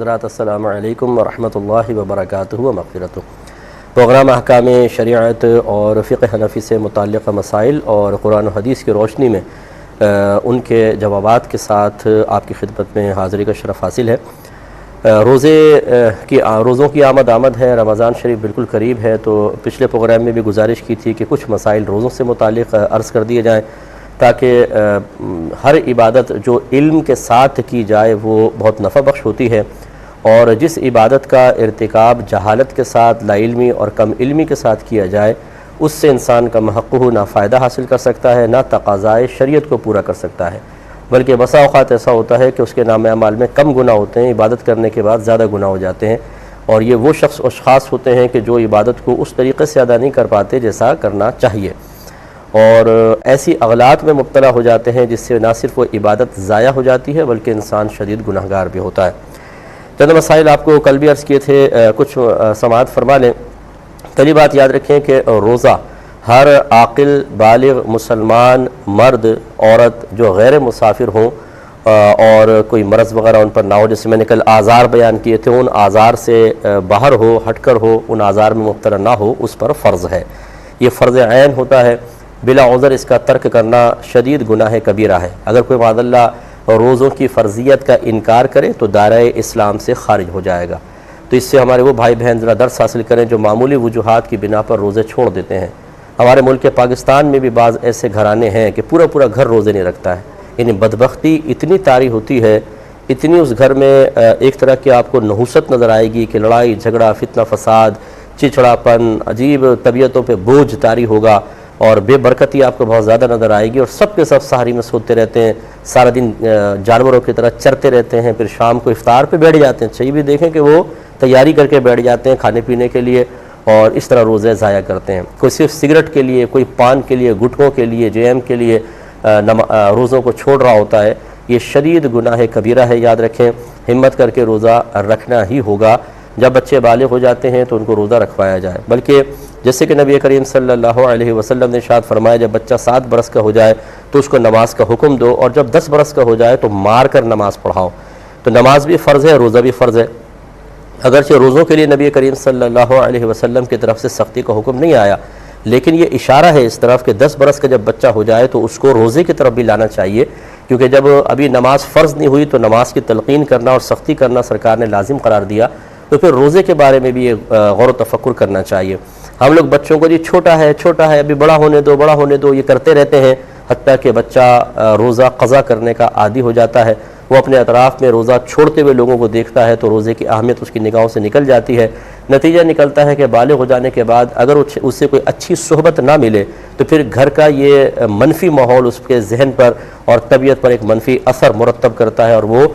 حضرات السلام علیکم ورحمۃ اللہ وبرکاتہ و مغفرتہ۔ پروگرام احکام شریعت اور فقہ حنفی سے متعلقہ مسائل اور قرآن و حدیث کی روشنی میں ان کے جوابات کے ساتھ آپ کی خدمت میں حاضری کا شرف حاصل ہے۔ روزوں کی آمد ہے، رمضان شریف بالکل قریب ہے، تو پچھلے پروگرام میں بھی گزارش کی تھی کہ کچھ مسائل روزوں سے متعلق عرض کر دیے جائیں تاکہ ہر عبادت جو علم کے ساتھ کی جائے وہ بہت نفع بخش ہوتی ہے، اور جس عبادت کا ارتکاب جہالت کے ساتھ، لا علمی اور کم علمی کے ساتھ کیا جائے اس سے انسان کا محقق نہ فائدہ حاصل کر سکتا ہے، نہ تقاضائے شریعت کو پورا کر سکتا ہے، بلکہ بسا اوقات ایسا ہوتا ہے کہ اس کے نام اعمال میں کم گناہ ہوتے ہیں، عبادت کرنے کے بعد زیادہ گناہ ہو جاتے ہیں، اور یہ وہ اشخاص ہوتے ہیں کہ جو عبادت کو اس طریقے سے ادا نہیں کر پاتے جیسا کرنا چاہیے، اور ایسی اغلاط میں مبتلا ہو جاتے ہیں جس سے نہ صرف وہ عبادت ضائع ہو جاتی ہے بلکہ انسان شدید گناہگار بھی ہوتا ہے۔ چند مسائل آپ کو کل بھی عرض کیے تھے، کچھ سماعت فرما لیں۔ پہلی بات یاد رکھیں کہ روزہ ہر عاقل بالغ مسلمان مرد عورت جو غیر مسافر ہوں اور کوئی مرض وغیرہ ان پر نہ ہو، جیسے میں نے کل آزار بیان کیے تھے، ان آزار سے باہر ہو، ہٹ کر ہو، ان آزار میں مبتلا نہ ہو، اس پر فرض ہے، یہ فرض عین ہوتا ہے۔ بلا عذر اس کا ترک کرنا شدید گناہ کبیرہ ہے۔ اگر کوئی معاذ اللہ روزوں کی فرضیت کا انکار کرے تو دائرۂ اسلام سے خارج ہو جائے گا۔ تو اس سے ہمارے وہ بھائی بہن ذرا درس حاصل کریں جو معمولی وجوہات کی بنا پر روزے چھوڑ دیتے ہیں۔ ہمارے ملک پاکستان میں بھی بعض ایسے گھرانے ہیں کہ پورا گھر روزے نہیں رکھتا ہے، یعنی بدبختی اتنی طاری ہوتی ہے، اتنی اس گھر میں ایک طرح کی آپ کو نحوست نظر آئے گی کہ لڑائی جھگڑا فتنہ فساد چچڑاپن عجیب طبیعتوں پہ بوجھ طاری ہوگا، اور بے برکتی آپ کو بہت زیادہ نظر آئے گی، اور سب کے سب سحری میں سوتے رہتے ہیں، سارا دن جانوروں کی طرح چرتے رہتے ہیں، پھر شام کو افطار پہ بیٹھ جاتے ہیں۔ چاہیے بھی دیکھیں کہ وہ تیاری کر کے بیٹھ جاتے ہیں کھانے پینے کے لیے، اور اس طرح روزے ضائع کرتے ہیں۔ کوئی صرف سگریٹ کے لیے، کوئی پان کے لیے، گٹکوں کے لیے، جیم کے لیے روزوں کو چھوڑ رہا ہوتا ہے، یہ شدید گناہ کبیرہ ہے۔ یاد رکھیں، ہمت کر کے روزہ رکھنا ہی ہوگا۔ جب بچے بالغ ہو جاتے ہیں تو ان کو روزہ رکھوایا جائے، بلکہ جیسے کہ نبی کریم صلی اللہ علیہ وسلم نے ارشاد فرمایا جب بچہ 7 برس کا ہو جائے تو اس کو نماز کا حکم دو، اور جب 10 برس کا ہو جائے تو مار کر نماز پڑھاؤ۔ تو نماز بھی فرض ہے، روزہ بھی فرض ہے، اگرچہ روزوں کے لیے نبی کریم صلی اللہ علیہ وسلم کی طرف سے سختی کا حکم نہیں آیا، لیکن یہ اشارہ ہے اس طرف کہ 10 برس کا جب بچہ ہو جائے تو اس کو روزے کی طرف بھی لانا چاہیے، کیونکہ جب ابھی نماز فرض نہیں ہوئی تو نماز کی تلقین کرنا اور سختی کرنا سرکار نے لازم قرار دیا، تو پھر روزے کے بارے میں بھی یہ غور و تفکر کرنا چاہیے۔ ہم لوگ بچوں کو جی چھوٹا ہے ابھی بڑا ہونے دو یہ کرتے رہتے ہیں، حتیٰ کہ بچہ روزہ قضا کرنے کا عادی ہو جاتا ہے، وہ اپنے اطراف میں روزہ چھوڑتے ہوئے لوگوں کو دیکھتا ہے تو روزے کی اہمیت اس کی نگاہوں سے نکل جاتی ہے۔ نتیجہ نکلتا ہے کہ بالغ ہو جانے کے بعد اگر اس سے کوئی اچھی صحبت نہ ملے تو پھر گھر کا یہ منفی ماحول اس کے ذہن پر اور طبیعت پر ایک منفی اثر مرتب کرتا ہے، اور وہ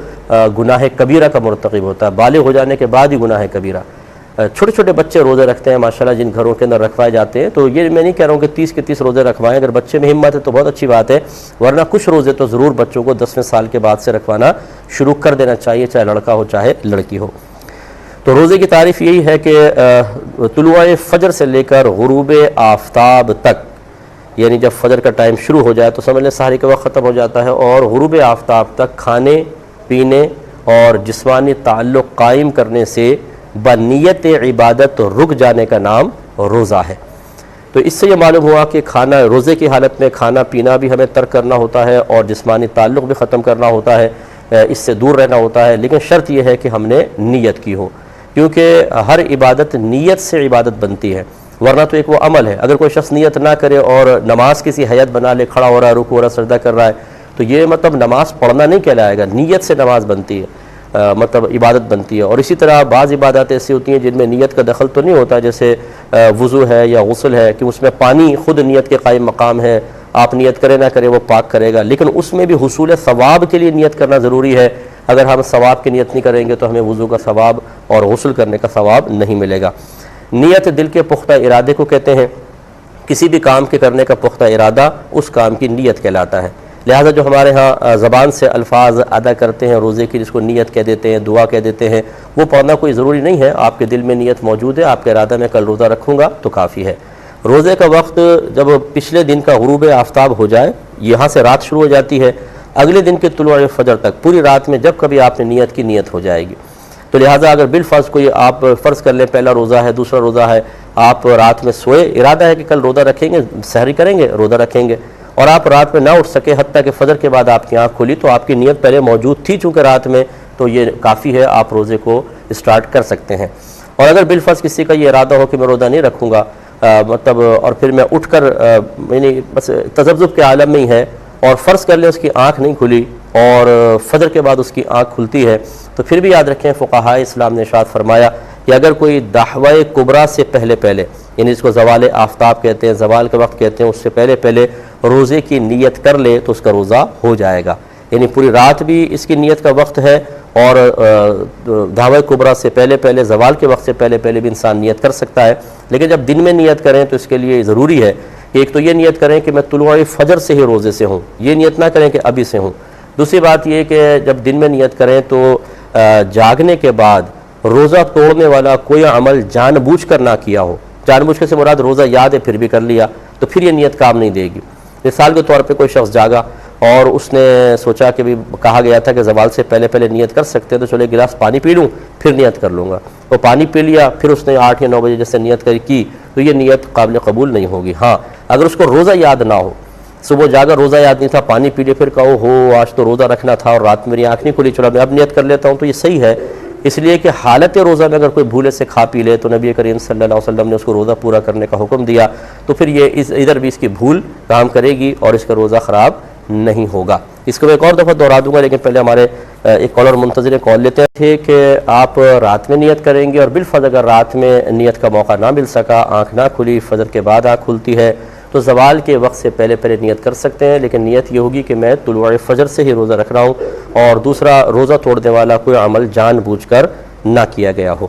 گناہ کبیرہ کا مرتکب ہوتا ہے، بالغ ہو جانے کے بعد ہی گناہ کبیرہ۔ چھوٹے چھوٹے بچے روزے رکھتے ہیں ماشاءاللہ، جن گھروں کے اندر رکھوائے جاتے ہیں، تو یہ میں نہیں کہہ رہا ہوں کہ 30 کے 30 روزے رکھوائیں، اگر بچے میں ہمت ہے تو بہت اچھی بات ہے، ورنہ کچھ روزے تو ضرور بچوں کو 10ویں سال کے بعد سے رکھوانا شروع کر دینا چاہیے، چاہے لڑکا ہو چاہے لڑکی ہو۔ تو روزے کی تعریف یہی ہے کہ طلوع فجر سے لے کر غروب آفتاب تک، یعنی جب فجر کا ٹائم شروع ہو جائے تو سمجھ لیں سحری کا وقت ختم ہو جاتا ہے، اور غروب آفتاب تک کھانے پینے اور جسمانی تعلق قائم کرنے سے بنیت عبادت رک جانے کا نام روزہ ہے۔ تو اس سے یہ معلوم ہوا کہ روزے کی حالت میں کھانا پینا بھی ہمیں ترک کرنا ہوتا ہے اور جسمانی تعلق بھی ختم کرنا ہوتا ہے، اس سے دور رہنا ہوتا ہے، لیکن شرط یہ ہے کہ ہم نے نیت کی ہو، کیونکہ ہر عبادت نیت سے عبادت بنتی ہے، ورنہ تو ایک وہ عمل ہے، اگر کوئی شخص نیت نہ کرے اور نماز کسی حیت بنا لے، کھڑا ہو رہا ہے، رکوع ہو رہا ہے، سجدہ کر رہا ہے، تو یہ مطلب نماز پڑھنا نہیں کہلائے گا، نیت سے نماز بنتی ہے، مطلب عبادت بنتی ہے۔ اور اسی طرح بعض عبادات ایسی ہوتی ہیں جن میں نیت کا دخل تو نہیں ہوتا، جیسے وضو ہے یا غسل ہے، کہ اس میں پانی خود نیت کے قائم مقام ہے، آپ نیت کرے نہ کرے وہ پاک کرے گا، لیکن اس میں بھی حصول ثواب کے لیے نیت کرنا ضروری ہے، اگر ہم ثواب کی نیت نہیں کریں گے تو ہمیں وضو کا ثواب اور غسل کرنے کا ثواب نہیں ملے گا۔ نیت دل کے پختہ ارادے کو کہتے ہیں، کسی بھی کام کے کرنے کا پختہ ارادہ اس کام کی نیت کہلاتا ہے۔ لہٰذا جو ہمارے ہاں زبان سے الفاظ ادا کرتے ہیں روزے کی، جس کو نیت کہہ دیتے ہیں، دعا کہہ دیتے ہیں، وہ پڑھنا کوئی ضروری نہیں ہے، آپ کے دل میں نیت موجود ہے، آپ کا ارادہ میں کل روزہ رکھوں گا تو کافی ہے۔ روزے کا وقت جب پچھلے دن کا غروب آفتاب ہو جائے، یہاں سے رات شروع ہو جاتی ہے، اگلے دن کے طلوع فجر تک پوری رات میں جب کبھی آپ نے نیت کی نیت ہو جائے گی۔ تو لہٰذا اگر بالفرض کوئی آپ فرض کر لیں پہلا روزہ ہے دوسرا روزہ ہے، آپ رات میں سوئے، ارادہ ہے کہ کل روزہ رکھیں گے، سحری کریں گے، روزہ رکھیں گے، اور آپ رات میں نہ اٹھ سکے حتیٰ کہ فجر کے بعد آپ کی آنکھ کھلی، تو آپ کی نیت پہلے موجود تھی چونکہ رات میں، تو یہ کافی ہے، آپ روزے کو اسٹارٹ کر سکتے ہیں۔ اور اگر بالفرض کسی کا یہ ارادہ ہو کہ میں روزہ نہیں رکھوں گا، مطلب اور پھر میں اٹھ کر یعنی بس تذبذب کے عالم میں ہی ہے، اور فرض کر لیں اس کی آنکھ نہیں کھلی اور فجر کے بعد اس کی آنکھ کھلتی ہے، تو پھر بھی یاد رکھیں فقہائے اسلام نے ارشاد فرمایا کہ اگر کوئی دحوہ کبریٰ سے پہلے یعنی اس کو زوال آفتاب کہتے ہیں، زوال کا وقت کہتے ہیں، اس سے پہلے روزے کی نیت کر لے تو اس کا روزہ ہو جائے گا، یعنی پوری رات بھی اس کی نیت کا وقت ہے، اور دحوہ کبریٰ سے پہلے زوال کے وقت سے پہلے بھی انسان نیت کر سکتا ہے۔ لیکن جب دن میں نیت کریں تو اس کے لیے ضروری ہے کہ ایک تو یہ نیت کریں کہ میں طلوع فجر سے ہی روزے سے ہوں، یہ نیت نہ کریں کہ ابھی سے ہوں۔ دوسری بات یہ کہ جب دن میں نیت کریں تو جاگنے کے بعد روزہ توڑنے والا کوئی عمل جان بوجھ کر نہ کیا ہو، جان بوجھ کر سے مراد روزہ یاد ہے پھر بھی کر لیا، تو پھر یہ نیت کام نہیں دے گی۔ مثال کے طور پہ کوئی شخص جاگا اور اس نے سوچا کہ بھی کہا گیا تھا کہ زوال سے پہلے نیت کر سکتے ہیں، تو چلو ایک گلاس پانی پی لوں پھر نیت کر لوں گا، وہ پانی پی لیا، پھر اس نے 8 یا 9 بجے جیسے نیت کی تو یہ نیت قابل قبول نہیں ہوگی۔ ہاں اگر اس کو روزہ یاد نہ ہو، صبح جاگا روزہ یاد نہیں تھا، پانی پی لے، پھر کہو ہو آج تو روزہ رکھنا تھا اور رات میری آنکھ نہیں کھلی، چلو میں اب نیت کر لیتا ہوں، تو یہ صحیح ہے، اس لیے کہ حالت روزہ میں اگر کوئی بھولے سے کھا پی لے تو نبی کریم صلی اللہ علیہ وسلم نے اس کو روزہ پورا کرنے کا حکم دیا، تو پھر یہ ادھر بھی اس کی بھول کام کرے گی اور اس کا روزہ خراب نہیں ہوگا۔ اس کو میں ایک اور دفعہ دہرا دوں گا، لیکن پہلے ہمارے ایک کالر منتظر کال لیتے تھے کہ آپ رات میں نیت کریں گے، اور بالفرض اگر رات میں نیت کا موقع نہ مل سکا، آنکھ نہ کھلی، فجر کے بعد آنکھ کھلتی ہے، تو زوال کے وقت سے پہلے نیت کر سکتے ہیں، لیکن نیت یہ ہوگی کہ میں طلوع فجر سے ہی روزہ رکھ رہا ہوں، اور دوسرا روزہ توڑنے والا کوئی عمل جان بوجھ کر نہ کیا گیا ہو۔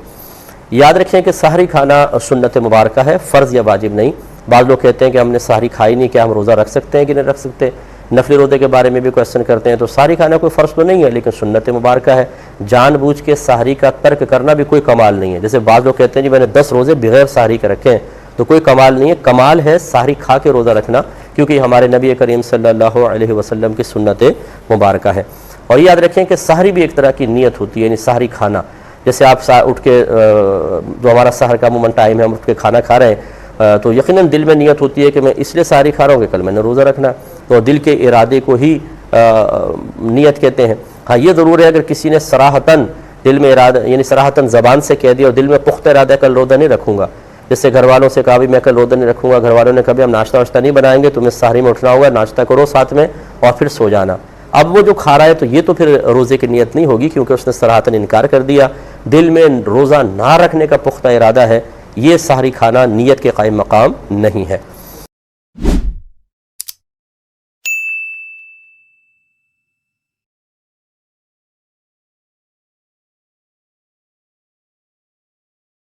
یاد رکھیں کہ سحری کھانا سنت مبارکہ ہے، فرض یا واجب نہیں۔ بعض لوگ کہتے ہیں کہ ہم نے سحری کھائی نہیں، کیا ہم روزہ رکھ سکتے ہیں کہ نہیں رکھ سکتے؟ نفلی روزے کے بارے میں بھی کویسچن کرتے ہیں، تو سحری کھانا کوئی فرض تو نہیں ہے لیکن سنت مبارکہ ہے، جان بوجھ کے سحری کا ترک کرنا بھی کوئی کمال نہیں ہے۔ جیسے بعض لوگ کہتے ہیں جی میں نے 10 روزے بغیر سحری کے رکھے ہیں، تو کوئی کمال نہیں ہے، کمال ہے سحری کھا کے روزہ رکھنا، کیونکہ یہ ہمارے نبی کریم صلی اللہ علیہ وسلم کی سنت مبارکہ ہے۔ اور یاد رکھیں کہ سحری بھی ایک طرح کی نیت ہوتی ہے، یعنی سحری کھانا، جیسے آپ اٹھ کے جو ہمارا سحر کا عموماً ٹائم ہے ہم اٹھ کے کھانا کھا رہے ہیں، تو یقیناً دل میں نیت ہوتی ہے کہ میں اس لیے سحری کھا رہا ہوں کہ کل میں نے روزہ رکھنا، تو دل کے ارادے کو ہی نیت کہتے ہیں۔ ہاں یہ ضرور ہے اگر کسی نے صراحتاً دل میں ارادہ یعنی صراحتاً زبان سے کہہ دیا اور دل میں پختہ ارادہ کل روزہ نہیں رکھوں گا، جیسے گھر والوں سے کہا بھی میں کل روزہ نہیں رکھوں گا، گھر والوں نے کبھی ہم ناشتہ واشتہ نہیں بنائیں گے، تمہیں سحری میں اٹھنا ہوگا، ناشتہ کرو ساتھ میں اور پھر سو جانا، اب وہ جو کھا رہا ہے تو یہ تو پھر روزے کی نیت نہیں ہوگی، کیونکہ اس نے صراحتاً انکار کر دیا، دل میں روزہ نہ رکھنے کا پختہ ارادہ ہے، یہ سحری کھانا نیت کے قائم مقام نہیں ہے۔